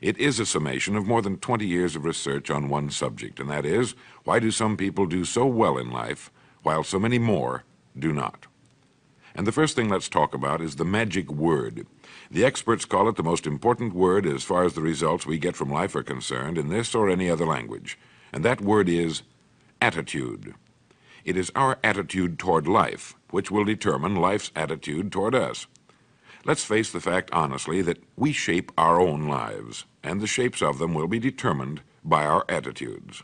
It is a summation of more than 20 years of research on one subject, and that is, why do some people do so well in life, while so many more do not? And the first thing let's talk about is the magic word. The experts call it the most important word as far as the results we get from life are concerned in this or any other language, and that word is attitude. It is our attitude toward life which will determine life's attitude toward us. Let's face the fact honestly that we shape our own lives, and the shapes of them will be determined by our attitudes.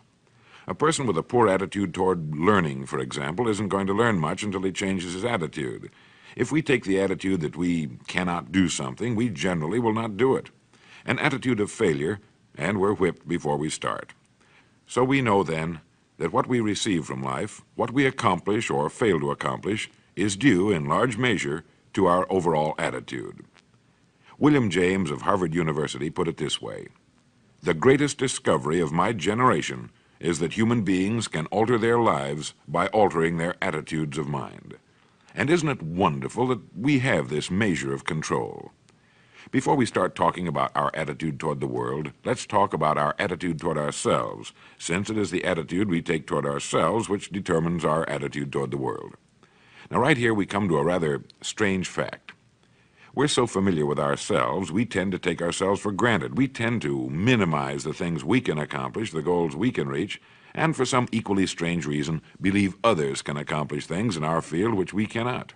A person with a poor attitude toward learning, for example, isn't going to learn much until he changes his attitude. If we take the attitude that we cannot do something, we generally will not do it. An attitude of failure, and we're whipped before we start. So we know then that what we receive from life, what we accomplish or fail to accomplish, is due in large measure to our overall attitude. William James of Harvard University put it this way: "The greatest discovery of my generation is that human beings can alter their lives by altering their attitudes of mind." And isn't it wonderful that we have this measure of control? Before we start talking about our attitude toward the world, let's talk about our attitude toward ourselves, since it is the attitude we take toward ourselves which determines our attitude toward the world. Now, right here we come to a rather strange fact. We're so familiar with ourselves, we tend to take ourselves for granted. We tend to minimize the things we can accomplish, the goals we can reach, and for some equally strange reason, believe others can accomplish things in our field which we cannot.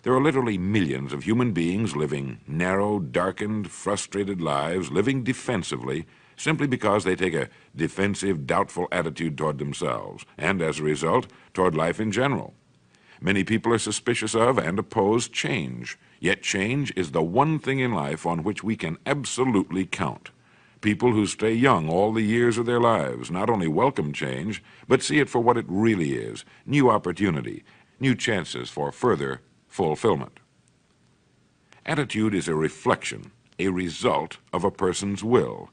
There are literally millions of human beings living narrow, darkened, frustrated lives, living defensively, simply because they take a defensive, doubtful attitude toward themselves, and as a result, toward life in general. Many people are suspicious of and oppose change, yet change is the one thing in life on which we can absolutely count. People who stay young all the years of their lives not only welcome change, but see it for what it really is: new opportunity, new chances for further fulfillment. Attitude is a reflection, a result of a person's will.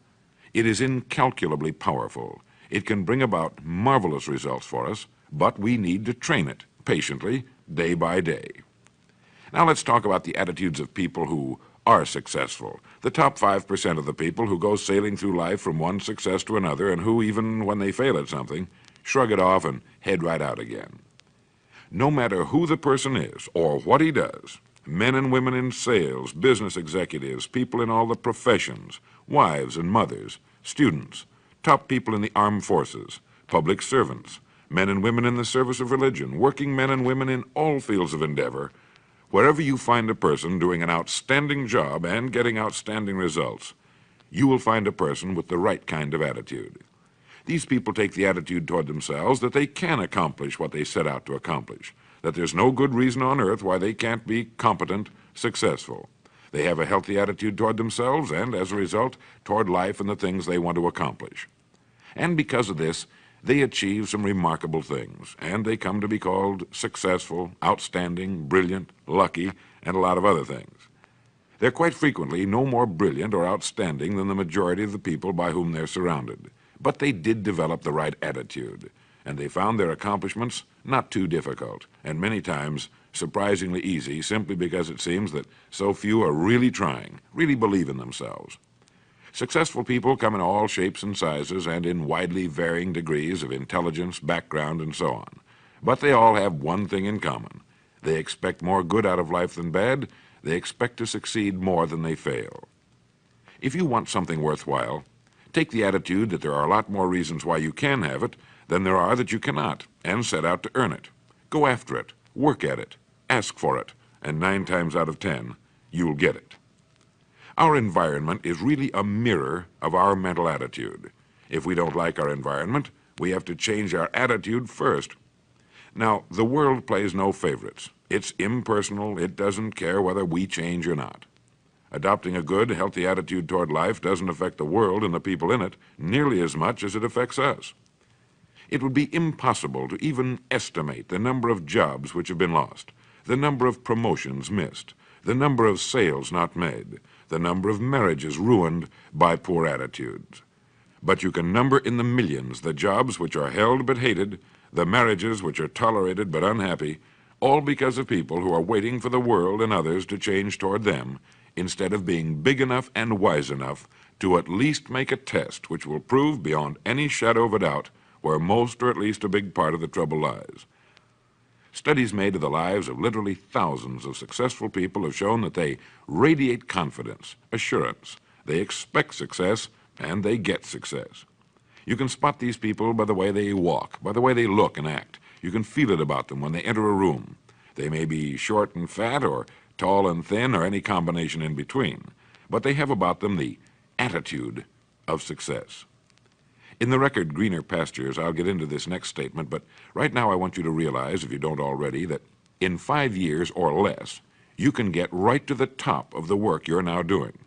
It is incalculably powerful. It can bring about marvelous results for us, but we need to train it patiently, day by day. Now let's talk about the attitudes of people who are successful, the top 5% of the people who go sailing through life from one success to another and who, even when they fail at something, shrug it off and head right out again. No matter who the person is or what he does, men and women in sales, business executives, people in all the professions, wives and mothers, students, top people in the armed forces, public servants, men and women in the service of religion, working men and women in all fields of endeavor, wherever you find a person doing an outstanding job and getting outstanding results, you will find a person with the right kind of attitude. These people take the attitude toward themselves that they can accomplish what they set out to accomplish, that there's no good reason on earth why they can't be competent, successful. They have a healthy attitude toward themselves and, as a result, toward life and the things they want to accomplish. And because of this, they achieve some remarkable things, and they come to be called successful, outstanding, brilliant, lucky, and a lot of other things. They're quite frequently no more brilliant or outstanding than the majority of the people by whom they're surrounded. But they did develop the right attitude, and they found their accomplishments not too difficult, and many times surprisingly easy, simply because it seems that so few are really trying, really believe in themselves. Successful people come in all shapes and sizes and in widely varying degrees of intelligence, background, and so on. But they all have one thing in common. They expect more good out of life than bad. They expect to succeed more than they fail. If you want something worthwhile, take the attitude that there are a lot more reasons why you can have it than there are that you cannot, and set out to earn it. Go after it, work at it, ask for it, and 9 times out of 10, you'll get it. Our environment is really a mirror of our mental attitude. If we don't like our environment, we have to change our attitude first. Now, the world plays no favorites. It's impersonal. It doesn't care whether we change or not. Adopting a good, healthy attitude toward life doesn't affect the world and the people in it nearly as much as it affects us. It would be impossible to even estimate the number of jobs which have been lost, the number of promotions missed, the number of sales not made, the number of marriages ruined by poor attitudes. But you can number in the millions the jobs which are held but hated, the marriages which are tolerated but unhappy, all because of people who are waiting for the world and others to change toward them, instead of being big enough and wise enough to at least make a test which will prove beyond any shadow of a doubt where most or at least a big part of the trouble lies. Studies made of the lives of literally thousands of successful people have shown that they radiate confidence, assurance, they expect success, and they get success. You can spot these people by the way they walk, by the way they look and act. You can feel it about them when they enter a room. They may be short and fat, or tall and thin, or any combination in between, but they have about them the attitude of success. In the record Greener Pastures, I'll get into this next statement, but right now I want you to realize, if you don't already, that in 5 years or less, you can get right to the top of the work you're now doing.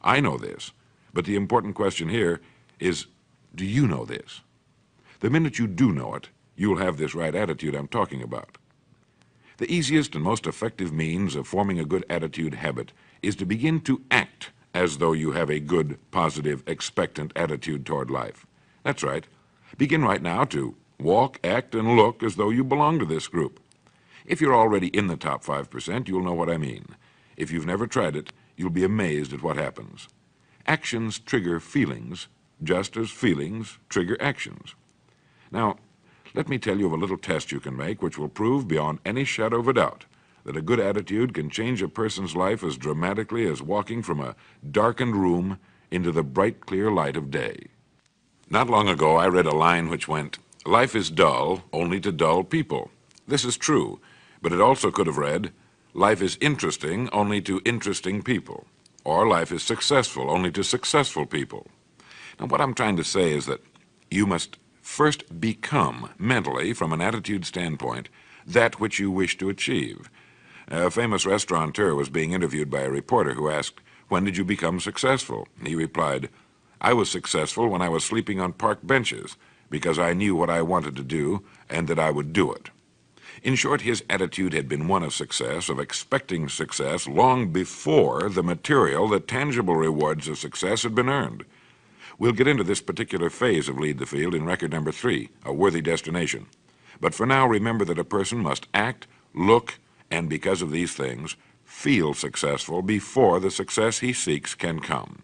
I know this, but the important question here is, do you know this? The minute you do know it, you'll have this right attitude I'm talking about. The easiest and most effective means of forming a good attitude habit is to begin to act as though you have a good, positive, expectant attitude toward life. That's right. Begin right now to walk, act, and look as though you belong to this group. If you're already in the top 5%, you'll know what I mean. If you've never tried it, you'll be amazed at what happens. Actions trigger feelings, just as feelings trigger actions. Now, let me tell you of a little test you can make which will prove beyond any shadow of a doubt that a good attitude can change a person's life as dramatically as walking from a darkened room into the bright, clear light of day. Not long ago, I read a line which went, "Life is dull only to dull people." This is true, but it also could have read, "Life is interesting only to interesting people," or "Life is successful only to successful people." Now, what I'm trying to say is that you must first become, mentally, from an attitude standpoint, that which you wish to achieve. A famous restaurateur was being interviewed by a reporter who asked, "When did you become successful?" He replied, "I was successful when I was sleeping on park benches, because I knew what I wanted to do and that I would do it." In short, his attitude had been one of success, of expecting success, long before the material, the tangible rewards of success had been earned. We'll get into this particular phase of Lead the Field in record number 3, A Worthy Destination. But for now, remember that a person must act, look, and because of these things, feel successful before the success he seeks can come.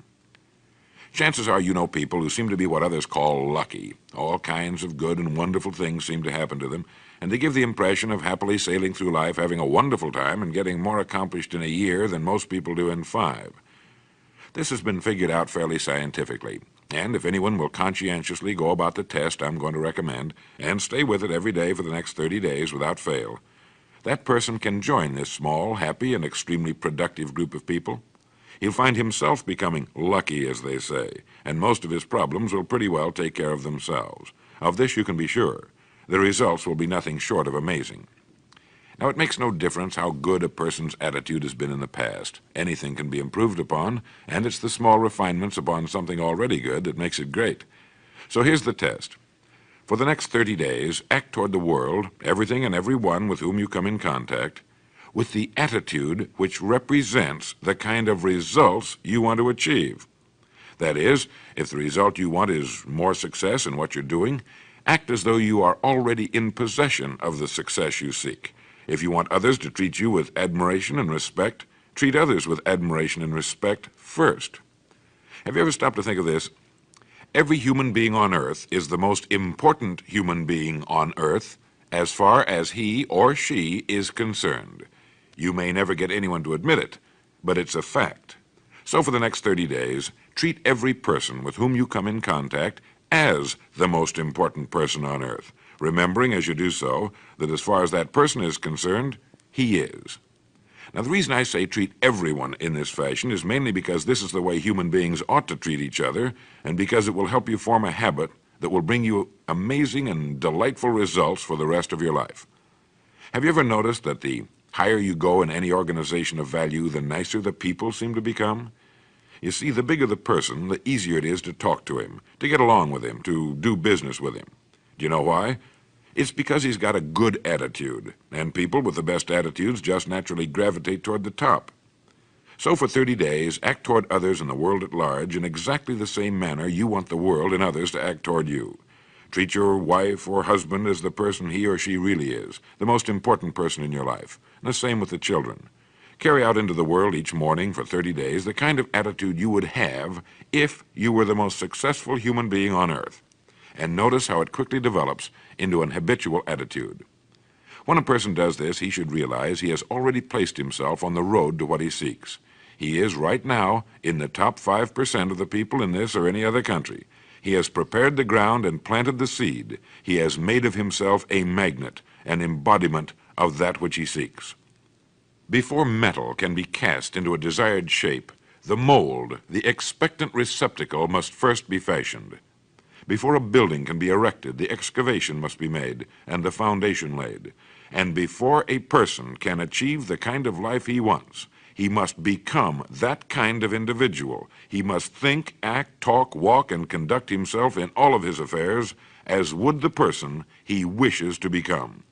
Chances are you know people who seem to be what others call lucky. All kinds of good and wonderful things seem to happen to them, and they give the impression of happily sailing through life, having a wonderful time, and getting more accomplished in a year than most people do in 5. This has been figured out fairly scientifically, and if anyone will conscientiously go about the test I'm going to recommend, and stay with it every day for the next 30 days without fail, that person can join this small, happy, and extremely productive group of people. He'll find himself becoming lucky, as they say, and most of his problems will pretty well take care of themselves. Of this you can be sure. The results will be nothing short of amazing. Now, it makes no difference how good a person's attitude has been in the past. Anything can be improved upon, and it's the small refinements upon something already good that makes it great. So here's the test. For the next 30 days, act toward the world, everything and everyone with whom you come in contact, with the attitude which represents the kind of results you want to achieve. That is, if the result you want is more success in what you're doing, act as though you are already in possession of the success you seek. If you want others to treat you with admiration and respect, treat others with admiration and respect first. Have you ever stopped to think of this? Every human being on earth is the most important human being on earth as far as he or she is concerned. You may never get anyone to admit it, but it's a fact. So for the next 30 days, treat every person with whom you come in contact as the most important person on earth, remembering as you do so that as far as that person is concerned, he is. Now, the reason I say treat everyone in this fashion is mainly because this is the way human beings ought to treat each other, and because it will help you form a habit that will bring you amazing and delightful results for the rest of your life. Have you ever noticed that the higher you go in any organization of value, the nicer the people seem to become? You see, the bigger the person, the easier it is to talk to him, to get along with him, to do business with him. Do you know why? It's because he's got a good attitude, and people with the best attitudes just naturally gravitate toward the top. So for 30 days, act toward others and the world at large in exactly the same manner you want the world and others to act toward you. Treat your wife or husband as the person he or she really is, the most important person in your life, and the same with the children. Carry out into the world each morning for 30 days the kind of attitude you would have if you were the most successful human being on earth. And notice how it quickly develops into an habitual attitude. When a person does this, he should realize he has already placed himself on the road to what he seeks. He is right now in the top 5% of the people in this or any other country. He has prepared the ground and planted the seed. He has made of himself a magnet, an embodiment of that which he seeks. Before metal can be cast into a desired shape, the mold, the expectant receptacle, must first be fashioned. Before a building can be erected, the excavation must be made and the foundation laid. And before a person can achieve the kind of life he wants, he must become that kind of individual. He must think, act, talk, walk, and conduct himself in all of his affairs as would the person he wishes to become.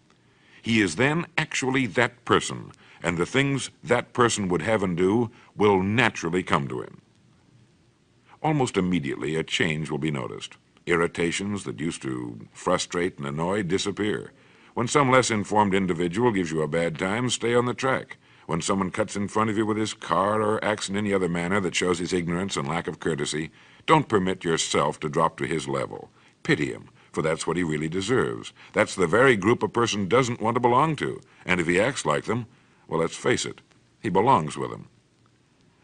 He is then actually that person, and the things that person would have and do will naturally come to him. Almost immediately, a change will be noticed. Irritations that used to frustrate and annoy disappear. When some less informed individual gives you a bad time, stay on the track. When someone cuts in front of you with his car or acts in any other manner that shows his ignorance and lack of courtesy, don't permit yourself to drop to his level. Pity him, for that's what he really deserves. That's the very group a person doesn't want to belong to, and if he acts like them, well, let's face it, he belongs with them.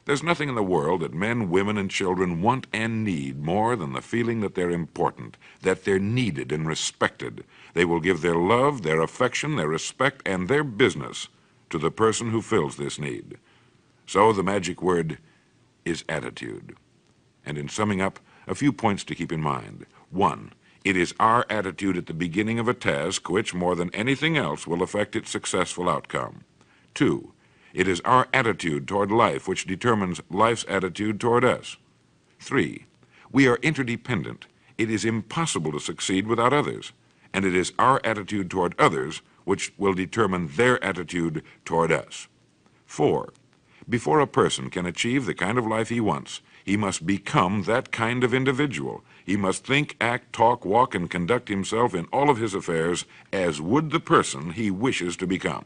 There's nothing in the world that men, women, and children want and need more than the feeling that they're important, that they're needed and respected. They will give their love, their affection, their respect, and their business to the person who fills this need. So the magic word is attitude. And in summing up, a few points to keep in mind. 1, it is our attitude at the beginning of a task which, more than anything else, will affect its successful outcome. 2, it is our attitude toward life which determines life's attitude toward us. 3, we are interdependent. It is impossible to succeed without others, and it is our attitude toward others which will determine their attitude toward us. 4, before a person can achieve the kind of life he wants, he must become that kind of individual. He must think, act, talk, walk, and conduct himself in all of his affairs as would the person he wishes to become.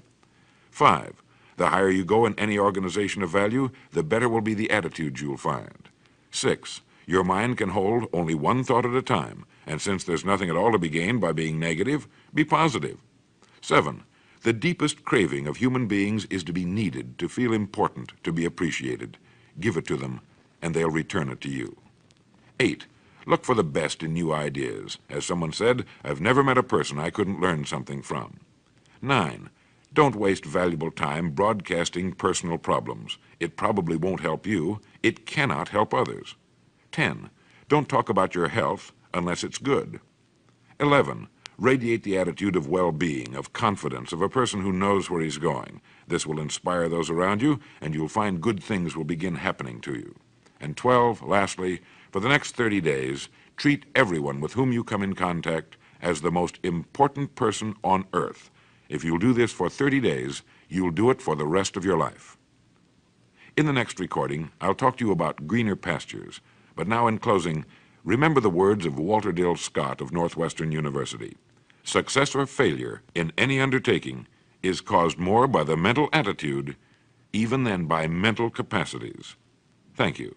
5, the higher you go in any organization of value, the better will be the attitude you'll find. 6, your mind can hold only one thought at a time, and since there's nothing at all to be gained by being negative, be positive. 7, the deepest craving of human beings is to be needed, to feel important, to be appreciated. Give it to them, and they'll return it to you. 8, look for the best in new ideas. As someone said, I've never met a person I couldn't learn something from. 9, don't waste valuable time broadcasting personal problems. It probably won't help you. It cannot help others. 10, don't talk about your health unless it's good. 11, radiate the attitude of well-being, of confidence, of a person who knows where he's going. This will inspire those around you, and you'll find good things will begin happening to you. And 12, lastly, for the next 30 days, treat everyone with whom you come in contact as the most important person on earth. If you'll do this for 30 days, you'll do it for the rest of your life. In the next recording, I'll talk to you about greener pastures. But now in closing, remember the words of Walter Dill Scott of Northwestern University. Success or failure in any undertaking is caused more by the mental attitude even than by mental capacities. Thank you.